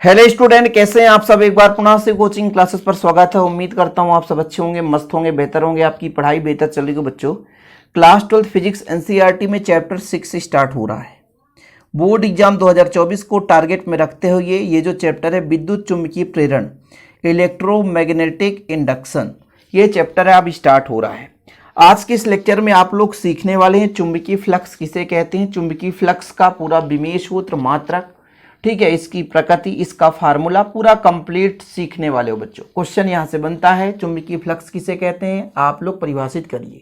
Hello student, कैसे हैं आप सब। एक बार पुनः से कोचिंग क्लासेस पर स्वागत है। उम्मीद करता हूं आप सब अच्छे होंगे, मस्त होंगे, बेहतर होंगे, आपकी पढ़ाई बेहतर चल रही हो। बच्चों, क्लास 12 फिजिक्स एनसीईआरटी में चैप्टर 6 स्टार्ट हो रहा है। बोर्ड एग्जाम 2024 को टारगेट में रखते हुए ये जो चैप्टर है विद्युत चुंबकीय प्रेरण, इलेक्ट्रोमैग्नेटिक इंडक्शन, ये चैप्टर है अब स्टार्ट हो रहा है। आज के इस लेक्चर में आप लोग सीखने वाले हैं चुंबकीय फ्लक्स किसे कहते हैं, चुंबकीय फ्लक्स का पूरा विमेय सूत्र, मात्रक, ठीक है, इसकी प्रकृति, इसका फार्मूला पूरा कंप्लीट सीखने वाले हो बच्चों। क्वेश्चन यहां से बनता है चुंबकीय फ्लक्स किसे कहते हैं, आप लोग परिभाषित करिए।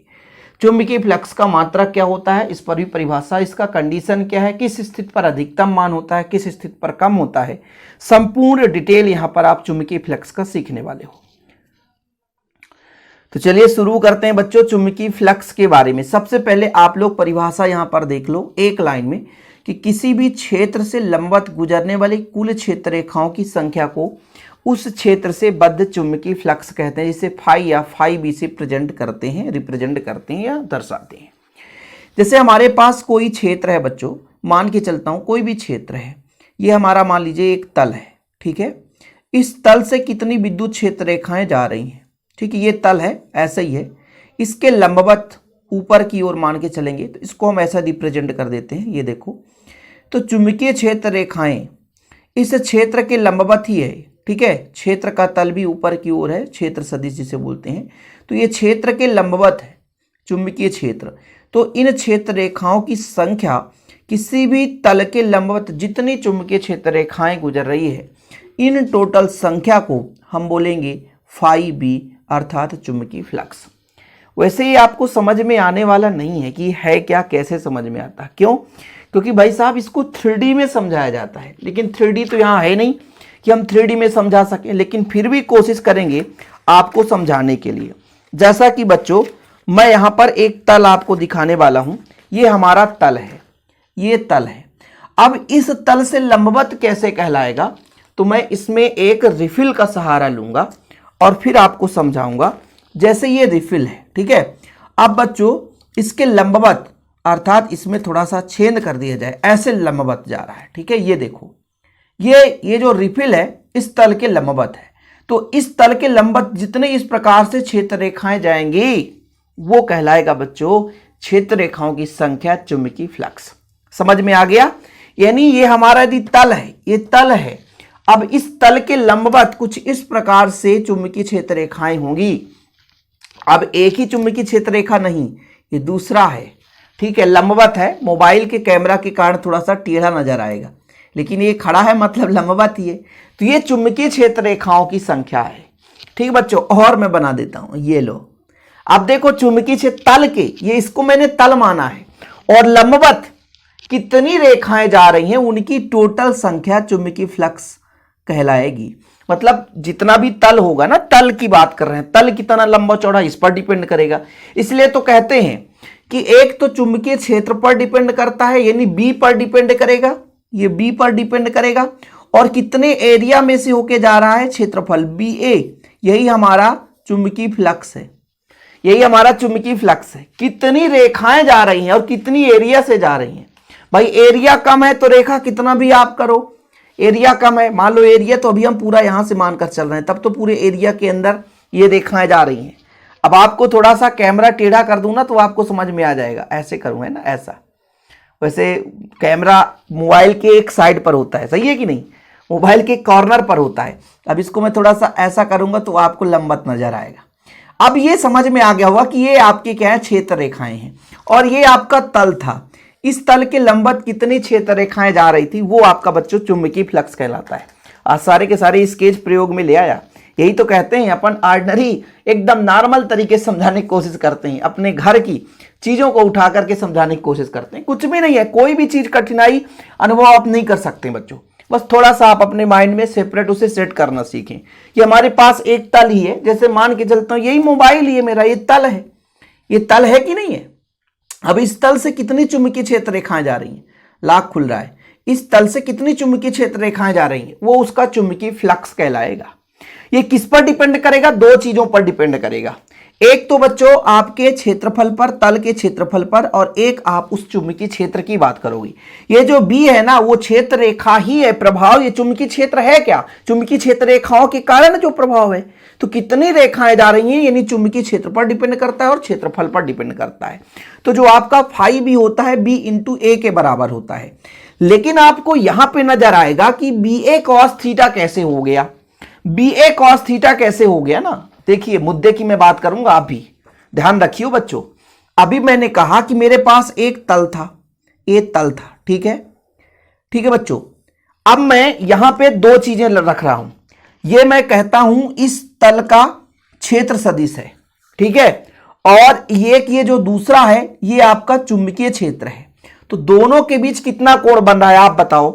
चुंबकीय फ्लक्स का मात्रक क्या होता है, इस पर भी परिभाषा, इसका कंडीशन क्या है, किस स्थिति पर अधिकतम मान होता है, किस स्थिति पर कम होता है, संपूर्ण डिटेल यहां पर आप चुंबकीय फ्लक्स का सीखने वाले हो। तो चलिए शुरू करते हैं बच्चों चुंबकीय फ्लक्स के बारे में। सबसे पहले आप लोग परिभाषा यहां पर देख लो एक लाइन में कि किसी भी क्षेत्र से लंबवत गुजरने वाली कुल क्षेत्र रेखाओं की संख्या को उस क्षेत्र से बद्ध चुंबकीय फ्लक्स कहते हैं, जिसे फाई या फाई बी से रिप्रेजेंट करते हैं या दर्शाते हैं। जैसे हमारे पास कोई क्षेत्र है बच्चों, मान के चलता हूं कोई भी क्षेत्र है, ये हमारा मान लीजिए एक तल है, ठीक है। इस तल से कितनी विद्युत क्षेत्र रेखाएं जा रही हैं, ठीक है, ये तल है, ऐसा ही है। इसके लंबवत ऊपर की ओर मान के चलेंगे तो इसको हम ऐसा रिप्रेजेंट कर देते हैं, ये देखो। तो चुंबकीय क्षेत्र रेखाएं इस क्षेत्र के लंबवत ही है, ठीक है। क्षेत्र का तल भी ऊपर की ओर है, क्षेत्र सदिश जिसे बोलते हैं, तो ये क्षेत्र के लंबवत है चुंबकीय क्षेत्र। तो इन क्षेत्र रेखाओं की संख्या किसी भी तल के लंबवत जितनी चुंबकीय क्षेत्र रेखाएं गुजर रही है, इन टोटल संख्या को हम बोलेंगे फाई बी, अर्थात चुंबकीय फ्लक्स। वैसे ही आपको समझ में आने वाला नहीं है कि है क्या, कैसे समझ में आता है, क्यों? क्योंकि भाई साहब इसको 3D में समझाया जाता है, लेकिन 3D तो यहाँ है नहीं कि हम 3D में समझा सकें, लेकिन फिर भी कोशिश करेंगे आपको समझाने के लिए। जैसा कि बच्चों मैं यहाँ पर एक तल आपको दिखाने वाला हूँ, ये हमारा तल है, ये तल है। अब इस तल से लंबवत कैसे कहलाएगा, तो मैं इसमें एक रिफिल का सहारा लूंगा और फिर आपको समझाऊंगा। जैसे ये रिफिल है, ठीक है। अब बच्चों इसके लंबवत, अर्थात इसमें थोड़ा सा छेद कर दिया जाए, ऐसे लंबवत जा रहा है, ठीक है। ये देखो, ये जो रिफिल है इस तल के लंबवत है। तो इस तल के लंबवत जितने इस प्रकार से क्षेत्र रेखाएं जाएंगी वो कहलाएगा बच्चों क्षेत्र रेखाओं की संख्या, चुंबकीय फ्लक्स। समझ में आ गया? यानी ये हमारा यदि तल है, ये तल है, अब इस तल के लंबवत कुछ इस प्रकार से चुंबकीय क्षेत्र रेखाएं होंगी। अब एक ही चुंबकीय क्षेत्र रेखा नहीं, ये दूसरा है, ठीक है, लंबवत है। मोबाइल के कैमरा के कारण थोड़ा सा टेढ़ा नजर आएगा, लेकिन ये खड़ा है मतलब लंबवत ही है। तो ये चुंबकीय क्षेत्र रेखाओं की संख्या है, ठीक बच्चों। और मैं बना देता हूं, ये लो। अब देखो चुंबकीय क्षेत्र तल के, ये इसको मैंने तल माना है, और लंबवत कितनी रेखाएं जा रही हैं उनकी टोटल संख्या चुंबकीय फ्लक्स कहलाएगी। मतलब जितना भी तल होगा ना, तल की बात कर रहे हैं, तल कितना लंबा चौड़ा इस पर डिपेंड करेगा। इसलिए तो कहते हैं कि एक तो चुंबकीय क्षेत्र पर डिपेंड करता है, यानी बी पर डिपेंड करेगा, ये बी पर डिपेंड करेगा, और कितने एरिया में से होके जा रहा है, क्षेत्रफल बी ए, यही हमारा चुंबकीय फ्लक्स है, यही हमारा चुंबकीय फ्लक्स है। कितनी रेखाएं जा रही हैं और कितनी एरिया से जा रही हैं। भाई एरिया कम है तो रेखा कितना भी आप करो, एरिया कम है, मान लो एरिया तो अभी हम पूरा यहां से मानकर चल रहे हैं, तब तो पूरे एरिया के अंदर ये रेखाएं जा रही हैं। अब आपको थोड़ा सा कैमरा टेढ़ा कर दूं ना तो आपको समझ में आ जाएगा, ऐसे करूं ना, ऐसा। वैसे कैमरा मोबाइल के एक साइड पर होता है, सही है कि नहीं, मोबाइल के कॉर्नर पर होता है। अब इसको मैं थोड़ा सा ऐसा करूंगा तो आपको लंबवत नजर आएगा। अब ये समझ में आ गया होगा कि ये आपकी क्या है, क्षेत्र रेखाएं हैं, और ये आपका तल था। इस तल के लंबवत कितनी क्षेत्र रेखाएं जा रही थी, वो आपका बच्चों चुंबकीय फ्लक्स कहलाता है। आज सारे के सारे स्केच प्रयोग में ले आया। यही तो कहते हैं अपन ऑर्डिनरी एकदम नॉर्मल तरीके से समझाने की कोशिश करते हैं, अपने घर की चीजों को उठा करके समझाने की कोशिश करते हैं। कुछ भी नहीं है, कोई भी चीज कठिनाई अनुभव आप नहीं कर सकते बच्चों। बस थोड़ा सा आप अपने माइंड में सेपरेट उसे सेट करना सीखें कि हमारे पास एक तल ही है। जैसे मान के चलता हूं यही मोबाइल ही है मेरा, ये तल है, ये तल है कि नहीं है। अब इस तल से कितनी चुंबकीय क्षेत्र रेखाएं जा रही हैं, लाख खुल रहा है, इस तल से कितनी चुंबकीय क्षेत्र रेखाएं जा रही हैं, वो उसका चुंबकीय फ्लक्स कहलाएगा। ये किस पर डिपेंड करेगा, दो चीजों पर डिपेंड करेगा। एक तो बच्चों आपके क्षेत्रफल पर, तल के क्षेत्रफल पर, और एक आप उस चुंबकीय क्षेत्र की बात करोगे। ये जो बी है ना, वो क्षेत्र रेखा ही है, प्रभाव ये चुंबकीय क्षेत्र है क्या? चुंबकीय क्षेत्र रेखाओं के कारण जो प्रभाव है। तो कितनी रेखाएं जा रही हैं, यानी चुंबकीय क्षेत्र पर डिपेंड करता है और क्षेत्रफल पर डिपेंड करता है। तो जो आपका फाई बी होता है, बी इंटू ए के बराबर होता है। लेकिन आपको यहां पे नजर आएगा कि बी ए कॉस थीटा कैसे हो गया, बी ए कॉस थीटा कैसे हो गया ना। देखिए मुद्दे की मैं बात करूंगा, आप भी ध्यान रखिए बच्चों। अभी मैंने कहा कि मेरे पास एक तल था, ये तल था, ठीक है, ठीक है बच्चों। अब मैं यहां पे दो चीजें रख रहा हूं। ये मैं कहता हूं इस तल का क्षेत्र सदिश है, ठीक है, और ये जो दूसरा है ये आपका चुंबकीय क्षेत्र है। तो दोनों के बीच कितना कोण बन रहा है आप बताओ?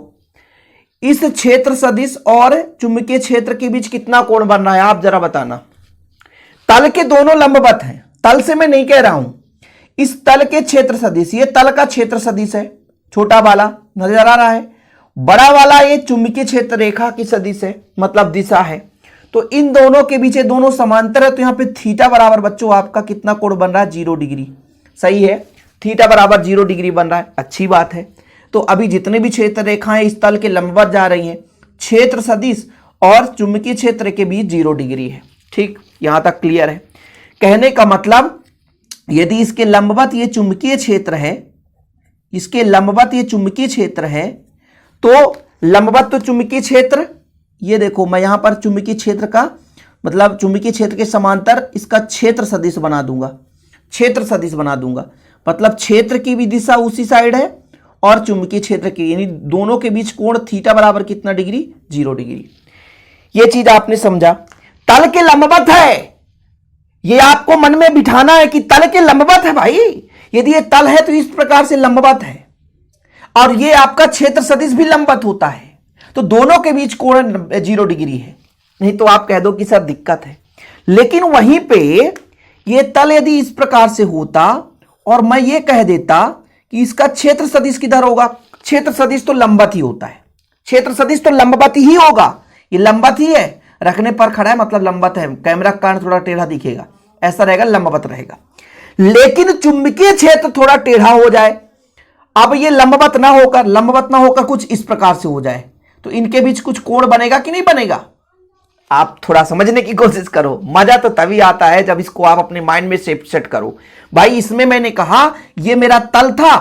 इस क्षेत्र सदिश और चुंबकीय क्षेत्र के बीच कितना कोण बन रहा है आप जरा बताना। तल के दोनों लंबवत हैं, तल से मैं नहीं कह रहा हूं, इस तल के क्षेत्र सदिश, ये तल का क्षेत्र सदिश है, छोटा वाला नजर आ रहा है, बड़ा वाला ये चुंबकीय क्षेत्र रेखा की सदिश है, मतलब दिशा है। तो इन दोनों के बीच दोनों समांतर है, तो यहां पे थीटा बराबर बच्चों आपका कितना कोण बन रहा है? 0 डिग्री। सही है, थीटा बराबर 0 डिग्री बन रहा है, अच्छी बात है। तो अभी जितने भी क्षेत्र रेखाएं इस तल के लंबवत जा रही हैं, क्षेत्र सदिश और चुंबकीय क्षेत्र के बीच 0 डिग्री है। ठीक, यहां तक क्लियर है। कहने का मतलब यदि इसके लंबवत ये चुंबकीय क्षेत्र है, इसके लंबवत ये चुंबकीय क्षेत्र है, तो लंबवत तो चुंबकीय क्षेत्र, ये देखो मैं यहां पर चुंबकीय क्षेत्र का मतलब चुंबकीय क्षेत्र के समांतर इसका क्षेत्र सदिश बना दूंगा, क्षेत्र सदिश बना दूंगा, मतलब क्षेत्र की भी दिशा उसी साइड है और चुंबकीय क्षेत्र की, यानी दोनों के बीच कोण थीटा बराबर कितना डिग्री? 0 डिग्री। ये चीज आपने समझा। तल के लंबवत है, ये आपको मन में बिठाना है कि तल के लंबवत है भाई। यदि ये तल है तो इस प्रकार से लंबवत है, और ये आपका क्षेत्र सदिश भी लंबवत होता है, तो दोनों के बीच कोण 0 डिग्री है। नहीं तो आप कह दो कि सर दिक्कत है। लेकिन वहीं पे ये तल यदि इस प्रकार से होता और मैं ये कह देता कि इसका क्षेत्र सदिश किधर होगा? क्षेत्र सदिश तो लंबवत ही होता है, क्षेत्र सदिश तो लंबवत ही होगा, ये लंबवत ही है, रखने पर खड़ा है मतलब लंबवत है, कैमरा का कारण थोड़ा टेढ़ा दिखेगा, ऐसा रहेगा, लंबवत रहेगा। लेकिन चुंबकीय क्षेत्र थोड़ा टेढ़ा हो जाए, अब ये लंबवत ना होकर कुछ इस प्रकार से हो जाए, तो इनके बीच कुछ कोण बनेगा कि नहीं बनेगा? आप थोड़ा समझने की कोशिश करो, मजा तो तभी आता है जब इसको आप अपने माइंड में सेट करो। भाई इसमें मैंने कहा ये मेरा तल था,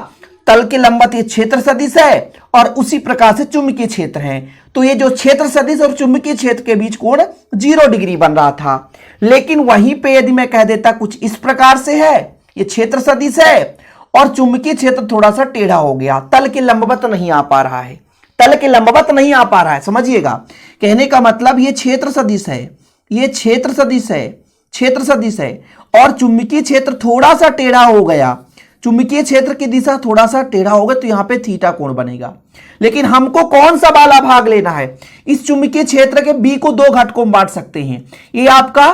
तल के लंबवत ये क्षेत्र सदिश है और उसी प्रकार से चुंबकीय क्षेत्र है, तो ये जो क्षेत्र सदिश और चुंबकीय क्षेत्र के बीच कोण 0 डिग्री बन रहा था। लेकिन वहीं पे यदि मैं कह देता कुछ इस प्रकार से है, ये क्षेत्र सदिश है और चुंबकीय क्षेत्र थोड़ा सा टेढ़ा हो गया, तल के लंबवत नहीं आ पा रहा है, तल के लंबवत नहीं आ पा रहा है, समझिएगा। कहने का मतलब ये क्षेत्र सदिश है, ये क्षेत्र सदिश है, क्षेत्र सदिश है, और चुंबकीय क्षेत्र थोड़ा सा टेढ़ा हो गया, चुंबकीय क्षेत्र की दिशा थोड़ा सा टेढ़ा होगा, तो यहां पे थीटा कोण बनेगा। लेकिन हमको कौन सा वाला भाग लेना है? इस चुंबकीय क्षेत्र के बी को 2 घटकों में बांट सकते हैं। ये आपका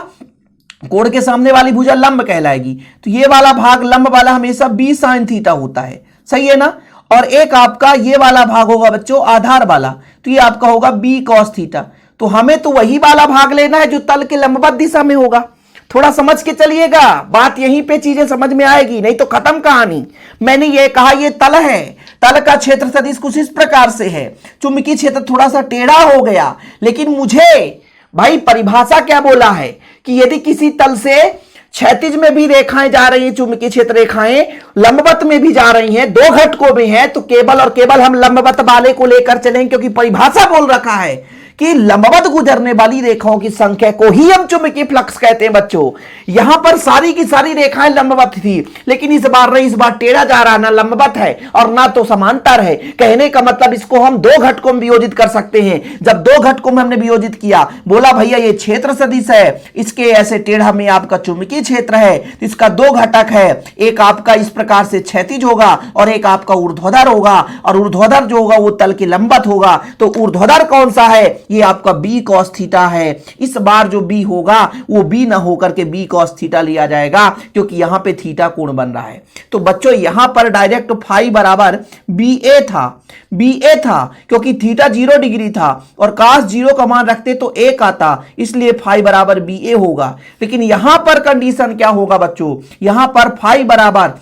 कोण के सामने वाली भुजा लंब कहलाएगी, तो ये वाला भाग लंब वाला हमेशा बी साइन थीटा होता है, सही है ना। और एक आपका ये वाला भाग होगा बच्चों आधार वाला, तो ये आपका होगा बी कॉस थीटा। तो हमें तो वही वाला भाग लेना है जो तल के लंबवत दिशा में होगा। थोड़ा समझ के चलिएगा, बात यहीं पे चीजें समझ में आएगी, नहीं तो खत्म कहानी। मैंने ये कहा ये तल है, तल का क्षेत्र सदिश कुछ इस प्रकार से है, चुंबकीय क्षेत्र थोड़ा सा टेढ़ा हो गया। लेकिन मुझे भाई परिभाषा क्या बोला है कि यदि किसी तल से क्षैतिज में भी रेखाएं जा रही हैं, चुंबकीय क्षेत्र रेखाएं लंबवत में भी जा रही हैं, 2 घटकों में है, तो केवल और केवल हम लंबवत वाले को लेकर चलेंगे, क्योंकि परिभाषा बोल रखा है कि लंबवत गुजरने वाली रेखाओं की संख्या को ही हम चुंबकीय फ्लक्स कहते हैं बच्चों। यहां पर सारी की सारी रेखाएं लंबवत थी, लेकिन इस बार टेढ़ा जा रहा, ना लंबवत है और ना तो समांतर है। कहने का मतलब इसको हम 2 घटकों में वियोजित कर सकते हैं। जब 2 घटकों में हमने वियोजित किया, बोला भैया ये क्षेत्र सदिश है, इसके ऐसे टेढ़ा में आपका चुंबकीय क्षेत्र है, तो इसका 2 घटक है, एक आपका इस प्रकार से क्षैतिज होगा और एक आपका ऊर्ध्वाधर होगा, और ऊर्ध्वाधर जो होगा वो तल के लंबवत होगा। तो ऊर्ध्वाधर कौन सा है? ये आपका बी कॉस थीटा है। इस बार जो बी होगा वो बी ना होकर के बी कॉस थीटा लिया जाएगा, क्योंकि यहां पे थीटा कोण बन रहा है। तो बच्चों यहां पर डायरेक्ट फाई बराबर बी ए था, क्योंकि थीटा 0 डिग्री था और कास 0 का मान रखते तो 1 आता, इसलिए फाई बराबर बी ए होगा। लेकिन यहां पर कंडीशन क्या होगा बच्चों, यहां पर फाई बराबर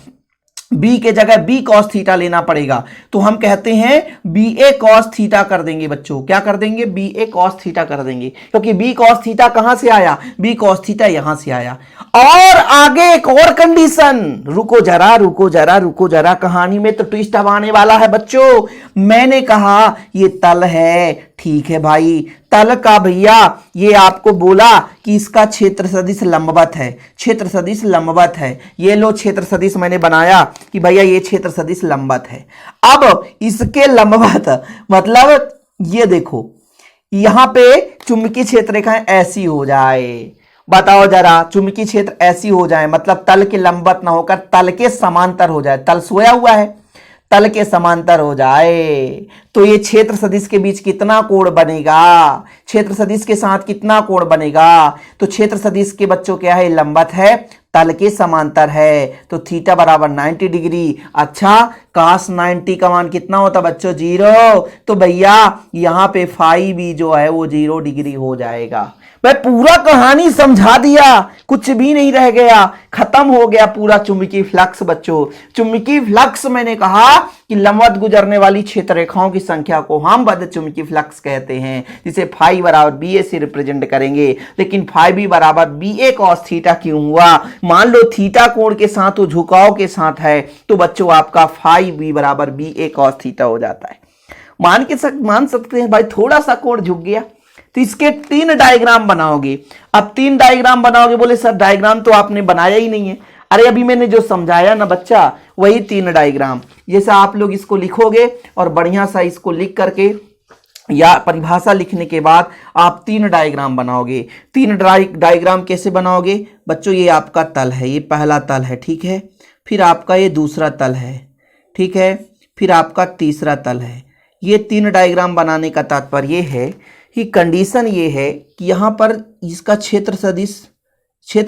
बी के जगह बी कॉस थीटा लेना पड़ेगा। तो हम कहते हैं बी ए कॉस थीटा कर देंगे बच्चों। क्या कर देंगे, बी ए कॉस थीटा कर देंगे, क्योंकि बी कॉस थीटा कहां से आया, बी कॉस थीटा यहां से आया। और आगे एक और कंडीशन, रुको जरा, कहानी में तो ट्विस्ट अब आने वाला है बच्चों। मैंने कहा ये तल है, ठीक है भाई, तल का भैया ये आपको बोला कि इसका क्षेत्र सदिश लंबवत है, क्षेत्र सदिश लंबवत है। ये लो क्षेत्र सदिश मैंने बनाया कि भैया ये क्षेत्र सदिश लंबवत है। अब इसके लंबवत मतलब ये देखो, यहां पे चुंबकीय क्षेत्र रेखाएं ऐसी हो जाए, बताओ जरा, चुंबकीय क्षेत्र ऐसी हो जाए मतलब तल के लंबवत ना होकर तल के समांतर हो जाए। तल सोया हुआ है, तल के समांतर हो जाए, तो ये क्षेत्र सदिश के बीच कितना कोण बनेगा, क्षेत्र सदिश के साथ कितना कोण बनेगा। तो क्षेत्र सदिश के बच्चों क्या है, लंबवत है, तल के समांतर है, तो थीटा बराबर 90 डिग्री। अच्छा, कास 90 का मान कितना होता बच्चों, 0, तो भैया यहां पे फाई भी जो है वो 0 डिग्री हो जाएगा। मैं पूरा कहानी समझा दिया, कुछ भी नहीं रह गया, खत्म हो गया पूरा चुंबकीय फ्लक्स बच्चों। चुंबकीय फ्लक्स मैंने कहा कि लंबवत गुजरने वाली क्षेत्र रेखाओं की संख्या को हम बद्ध चुंबकीय फ्लक्स कहते हैं, जिसे फाई बराबर बी ए से रिप्रेजेंट करेंगे। लेकिन फाई बी बराबर बी ए कॉस थीटा क्यों हुआ, मान लो थीटा कोण के साथ तो झुकाव के साथ है, तो बच्चों आपका फाई बी बराबर बी ए कॉस थीटा हो जाता है। मान सकते हैं भाई थोड़ा सा कोण झुक गया, तो इसके 3 डायग्राम बनाओगे। अब 3 डायग्राम बनाओगे, बोले सर डायग्राम तो आपने बनाया ही नहीं है। अरे अभी मैंने जो समझाया ना बच्चा, वही 3 डायग्राम। जैसे आप लोग इसको लिखोगे और बढ़िया सा इसको लिख करके या परिभाषा लिखने के बाद आप 3 डायग्राम बनाओगे। 3 डायग्राम कैसे बनाओगे बच्चों, ये आपका तल है, ये पहला तल है, ठीक है, फिर आपका ये दूसरा तल है, ठीक है, फिर आपका तीसरा तल है। ये 3 डायग्राम बनाने का तात्पर्य है कि कंडीशन ये है कि यहाँ पर इसका क्षेत्र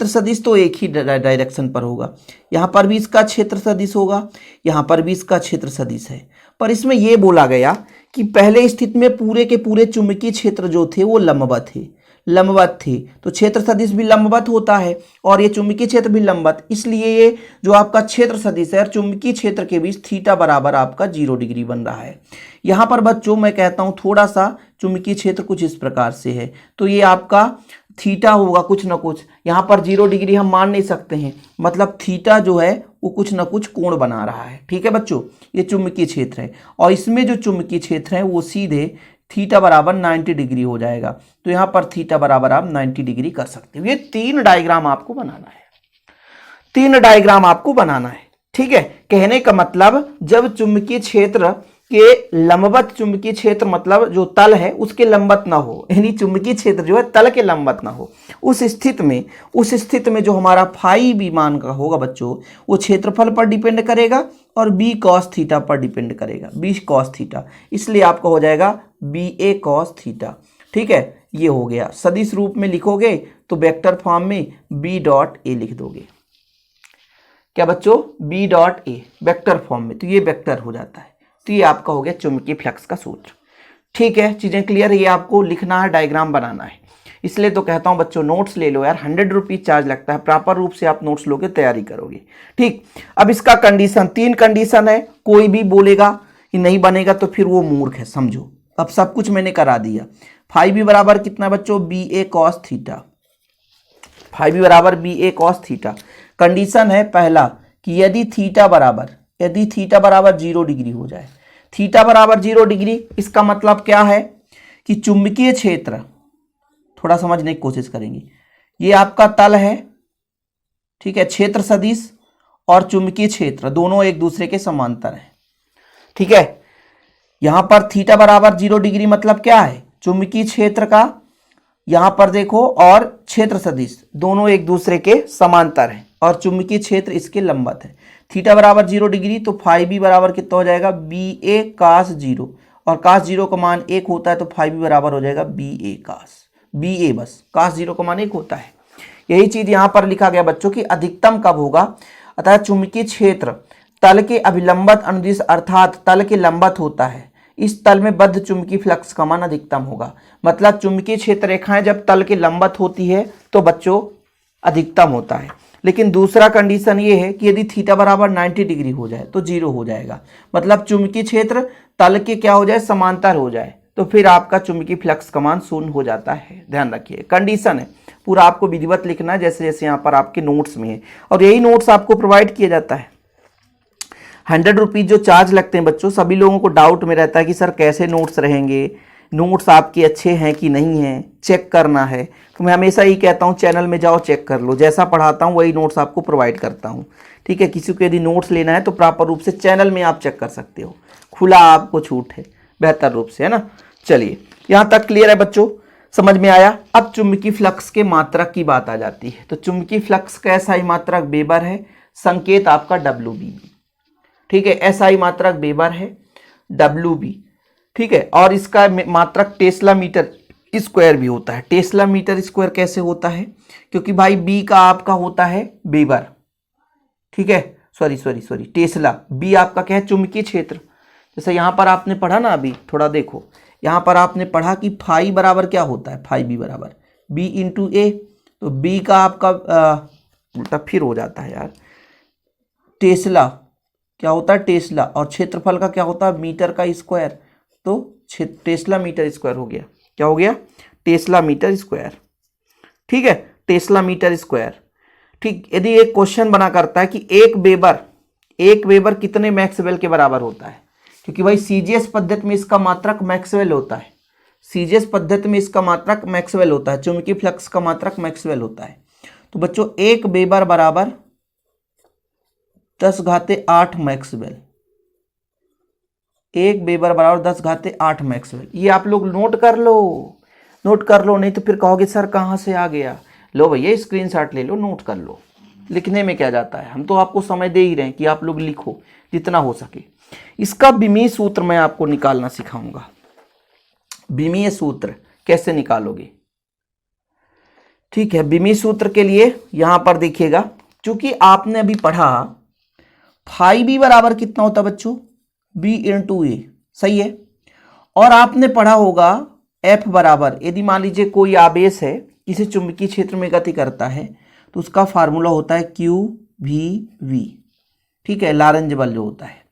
सदिश तो एक ही डायरेक्शन पर होगा, यहाँ पर भी इसका क्षेत्र सदिश होगा, यहाँ पर भी इसका क्षेत्र सदिश है। पर इसमें यह बोला गया कि पहले स्थिति में पूरे के पूरे चुंबकीय क्षेत्र जो थे वो लंबवत थे, तो क्षेत्र सदिश भी लंबवत होता है और ये चुंबकीय क्षेत्र भी लंबवत, इसलिए ये जो आपका क्षेत्र सदिश है और चुंबकीय क्षेत्र के बीच थीटा बराबर आपका 0 डिग्री बन रहा है। यहाँ पर बच्चों मैं कहता हूँ थोड़ा सा चुंबकीय क्षेत्र कुछ इस प्रकार से है, तो ये आपका थीटा होगा कुछ ना कुछ, यहाँ पर 0 डिग्री हम मान नहीं सकते हैं, मतलब थीटा जो है वो कुछ ना कुछ कोण बना रहा है। ठीक है बच्चों, ये चुंबकीय क्षेत्र है और इसमें जो चुंबकीय क्षेत्र है वो सीधे थीटा बराबर 90 डिग्री हो जाएगा, तो यहाँ पर थीटा बराबर आप 90 डिग्री कर सकते हो। ये 3 डायग्राम आपको बनाना है, 3 डायग्राम आपको बनाना है। ठीक है, कहने का मतलब जब चुंबकीय क्षेत्र के लंबवत, चुंबकीय क्षेत्र मतलब जो तल है उसके लंबवत ना हो, यानी चुंबकीय क्षेत्र जो है तल के लंबवत ना हो, उस स्थिति में जो हमारा फाई बी मान का होगा बच्चों, वो क्षेत्रफल पर डिपेंड करेगा और बी कॉस थीटा पर डिपेंड करेगा, बी कॉस थीटा, इसलिए आपका हो जाएगा बी ए कॉस थीटा। ठीक है, ये हो गया। सदिश रूप में लिखोगे तो वेक्टर फॉर्म में बी डॉट ए लिख दोगे। क्या बच्चों, B dot A vector form में, तो ये वेक्टर हो जाता है। तो ये आपका हो गया चुंबकीय फ्लक्स का सूत्र। ठीक है, चीजें क्लियर है, ये आपको लिखना है, डायग्राम बनाना है, इसलिए तो कहता हूं बच्चों नोट्स ले लो यार, 100 रुपीज चार्ज लगता है, प्रॉपर रूप से आप नोट्स लोगे तैयारी करोगे। ठीक, अब इसका कंडीशन, 3 कंडीशन है, कोई भी बोलेगा कि नहीं बनेगा तो फिर वो मूर्ख है, समझो। अब सब कुछ मैंने करा दिया। फाई बी बराबर कितना बच्चों, बी ए कॉस थीटा, फाई बी बराबर बी ए कॉस थीटा। कंडीशन है पहला कि यदि थीटा बराबर 0 डिग्री हो जाए, थीटा बराबर 0 डिग्री, इसका मतलब क्या है कि चुंबकीय क्षेत्र, थोड़ा समझने की कोशिश करेंगे, ये आपका तल है, ठीक है, क्षेत्र सदिश और चुंबकीय क्षेत्र दोनों एक दूसरे के समांतर हैं। ठीक है, यहां पर थीटा बराबर 0 डिग्री मतलब क्या है, चुंबकीय क्षेत्र का यहां पर देखो और क्षेत्र सदिश दोनों एक दूसरे के समांतर हैं और चुंबकीय क्षेत्र इसके लंबवत है। थीटा बराबर 0 डिग्री, तो फाई बी बराबर कितना हो जाएगा, बी ए कास 0, और काश 0 का मान 1 होता है तो फाई बी बराबर हो जाएगा बी ए काश बी ए, बस काश 0 का मान 1 होता है। यही चीज यहाँ पर लिखा गया बच्चों की अधिकतम कब होगा, अतः चुंबकीय क्षेत्र तल के अभिलंबत अनुदिश अर्थात तल के लंबत होता है, इस तल में बद्ध चुंबकीय फ्लक्स का मान अधिकतम होगा। मतलब चुंबकीय क्षेत्र रेखाएं जब तल के लंबत होती है तो बच्चों अधिकतम होता है। लेकिन दूसरा कंडीशन ये है कि यदि थीटा बराबर 90 डिग्री हो जाए तो 0 हो जाएगा। मतलब चुंबकीय क्षेत्र तल के क्या हो जाए, समांतर हो जाए, तो फिर आपका चुंबकीय फ्लक्स का मान 0 हो जाता है। ध्यान रखिए कंडीशन है, पूरा आपको विधिवत लिखना है जैसे जैसे यहाँ पर आपके नोट्स में है, और यही नोट्स आपको प्रोवाइड किया जाता है। 100 रुपीज जो चार्ज लगते हैं बच्चों, सभी लोगों को डाउट में रहता है कि सर कैसे नोट्स रहेंगे, नोट्स आपके अच्छे हैं कि नहीं हैं, चेक करना है। तो मैं हमेशा ही कहता हूँ चैनल में जाओ चेक कर लो, जैसा पढ़ाता हूँ वही नोट्स आपको प्रोवाइड करता हूँ। ठीक है, किसी को यदि नोट्स लेना है तो प्रॉपर रूप से चैनल में आप चेक कर सकते हो, खुला आपको छूट है बेहतर रूप से, है ना। चलिए यहाँ तक क्लियर है बच्चों, समझ में आया। अब चुंबकीय फ्लक्स के मात्रक की बात आ जाती है। तो चुंबकीय फ्लक्स का एसआई मात्रक वेबर है, संकेत आपका WB। ठीक है, एसआई मात्रक वेबर है, WB। ठीक है, और इसका मात्रक टेस्ला मीटर स्क्वायर भी होता है। टेस्ला मीटर स्क्वायर कैसे होता है, क्योंकि भाई बी का आपका होता है वेबर। ठीक है, सॉरी टेस्ला, बी आपका क्या है, चुंबकीय क्षेत्र। जैसे यहाँ पर आपने पढ़ा ना, अभी थोड़ा देखो, यहाँ पर आपने पढ़ा कि फाई बराबर क्या होता है, फाई बी बराबर बी इंटू ए। तो बी का आपका उल्टा फिर हो जाता है यार, टेस्ला क्या होता है, टेस्ला, और क्षेत्रफल का क्या होता है, मीटर का स्क्वायर। तो टेस्ला मीटर स्क्वायर हो गया, क्या हो गया, टेस्ला मीटर स्क्वायर। ठीक है, टेस्ला मीटर स्क्वायर। ठीक, यदि एक क्वेश्चन बना करता है कि एक वेबर कितने मैक्सवेल के बराबर होता है, क्योंकि भाई सीजीएस पद्धति में इसका मात्रक मैक्सवेल होता है, सीजीएस पद्धति में इसका मात्रक मैक्सवेल होता है, चुंबकीय फ्लक्स का मात्रक मैक्सवेल होता है। तो बच्चों एक वेबर बराबर 10⁸ मैक्सवेल, एक वेबर बराबर 10⁸ मैक्सवेल। ये आप लोग नोट कर लो, नहीं तो फिर कहोगे सर कहाँ से आ गया। लो भैया स्क्रीनशॉट ले लो, नोट कर लो, लिखने में क्या जाता है, हम तो आपको समय दे ही रहे हैं कि आप लोग लिखो जितना हो सके। इसका विमीय सूत्र मैं आपको निकालना सिखाऊंगा। विमीय सूत्र कैसे निकालोगे, ठीक है। विमीय सूत्र के लिए यहां पर देखिएगा, चूंकि आपने अभी पढ़ा फाई बी बराबर कितना होता है बच्चों, बी इंटू ए, सही है। और आपने पढ़ा होगा एफ बराबर, यदि मान लीजिए कोई आवेश है किसी चुंबकीय क्षेत्र में गति करता है तो उसका फार्मूला होता है क्यू वी वी। ठीक है, लारेंज बल जो होता है।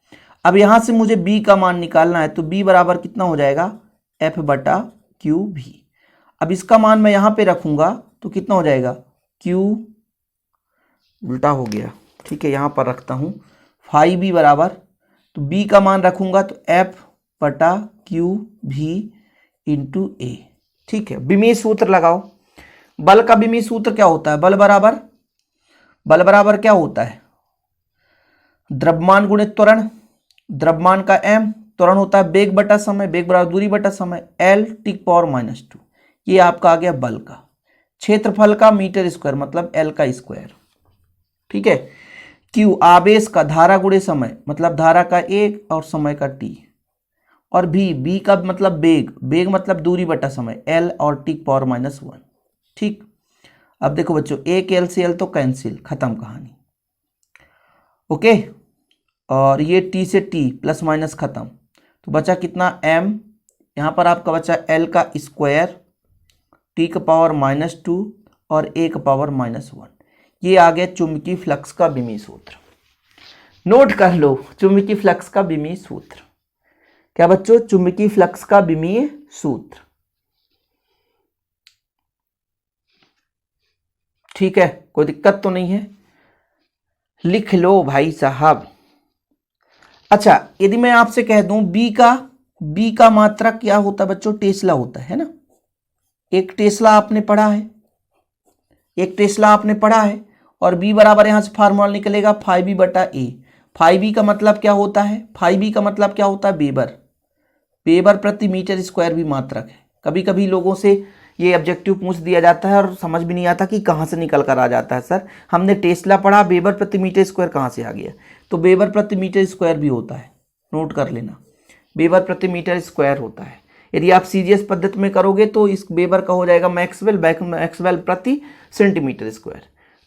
अब यहां से मुझे बी का मान निकालना है, तो बी बराबर कितना हो जाएगा, एफ बटा क्यू वी। अब इसका मान मैं यहां पे रखूंगा तो कितना हो जाएगा, क्यू, उल्टा हो गया, ठीक है, यहां पर रखता हूं, फाई बी बराबर, तो बी का मान रखूंगा तो एफ बटा क्यू वी इंटू ए। ठीक है, विमीय सूत्र लगाओ। बल का विमीय सूत्र क्या होता है, बल बराबर क्या होता है, द्रव्यमान गुणित त्वरण, द्रव्यमान का m, त्वरण होता है वेग बटा समय, वेग बराबर दूरी बटा समय, L (10⁻²). ये आपका आ गया बल का। क्षेत्रफल का मीटर स्क्वायर मतलब L का स्क्वायर। ठीक है, Q आवेश का, धारा गुणे समय मतलब धारा का 1 और समय का t, और B का मतलब वेग मतलब दूरी बटा समय, L और (10⁻⁻1). ठीक, अब देखो बच्चों, एक L से L तो कैंसिल, खत्म कहानी। ओके, और ये T से T प्लस माइनस खत्म, तो बचा कितना M, यहाँ पर आपका बचा L का स्क्वायर (10⁻⁻2) और 1⁻⁻1। ये आ गया चुंबकीय फ्लक्स का विमीय सूत्र। नोट कर लो चुंबकीय फ्लक्स का विमीय सूत्र। क्या बच्चों, चुंबकीय फ्लक्स का विमीय सूत्र। ठीक है, कोई दिक्कत तो नहीं है, लिख लो भाई साहब। अच्छा, यदि मैं आपसे कह दूं बी का मात्रक क्या होता है बच्चों, टेस्ला होता है ना। एक टेस्ला आपने पढ़ा है, और बी बराबर यहां से फार्मूला निकलेगा फाई बी बटा ए। फाई बी का मतलब क्या होता है, वेबर प्रति मीटर स्क्वायर भी मात्रक है। कभी कभी लोगों से ये ऑब्जेक्टिव पूछ दिया जाता है और समझ भी नहीं आता कि कहाँ से निकल कर आ जाता है, सर हमने टेस्ला पढ़ा, वेबर प्रति मीटर स्क्वायर कहाँ से आ गया। तो वेबर प्रति मीटर स्क्वायर भी होता है, नोट कर लेना। वेबर प्रति मीटर स्क्वायर होता है। यदि आप सीजीएस पद्धति में करोगे तो इस वेबर का हो जाएगा मैक्सवेल प्रति सेंटीमीटर स्क्वायर।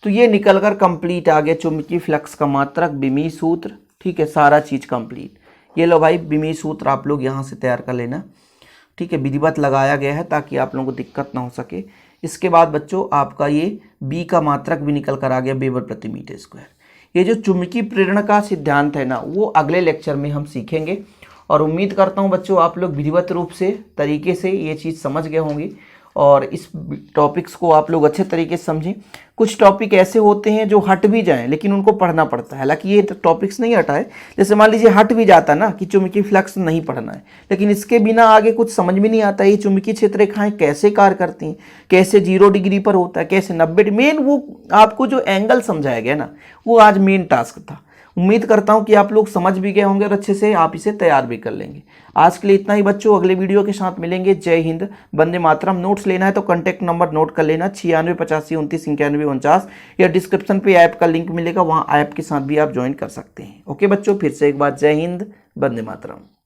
तो ये निकल कर कंप्लीट आ गया चुंबकीय फ्लक्स का मात्रक, बिमी सूत्र, ठीक है, सारा चीज कंप्लीट। ये लो भाई बिमी सूत्र आप लोग यहाँ से तैयार कर लेना, ठीक है, विधिवत लगाया गया है ताकि आप लोगों को दिक्कत ना हो सके। इसके बाद बच्चों आपका ये बी का मात्रक भी निकल कर आ गया, वेबर प्रति मीटर स्क्वायर। ये जो चुंबकीय प्रेरण का सिद्धांत है ना, वो अगले लेक्चर में हम सीखेंगे और उम्मीद करता हूँ बच्चों आप लोग विधिवत रूप से तरीके से ये चीज़ समझ गए होंगे और इस टॉपिक्स को आप लोग अच्छे तरीके से समझें। कुछ टॉपिक ऐसे होते हैं जो हट भी जाएं लेकिन उनको पढ़ना पड़ता है, हालांकि ये टॉपिक्स नहीं हटा है। जैसे मान लीजिए हट भी जाता ना कि चुंबकीय फ्लक्स नहीं पढ़ना है, लेकिन इसके बिना आगे कुछ समझ में नहीं आता। ये चुंबकीय क्षेत्र रेखाएं कैसे कार्य करती हैं, कैसे 0 डिग्री पर होता है, कैसे 90, मेन वो आपको जो एंगल समझाया गया ना, वो आज मेन टास्क था। उम्मीद करता हूं कि आप लोग समझ भी गए होंगे और अच्छे से आप इसे तैयार भी कर लेंगे। आज के लिए इतना ही बच्चों, अगले वीडियो के साथ मिलेंगे। जय हिंद, वंदे मातरम। नोट्स लेना है तो कॉन्टैक्ट नंबर नोट कर लेना 96 85 29 91 49, या डिस्क्रिप्शन पे ऐप का लिंक मिलेगा, वहां ऐप के साथ भी आप ज्वाइन कर सकते हैं। ओके बच्चों, फिर से एक बार जय हिंद, वंदे मातरम।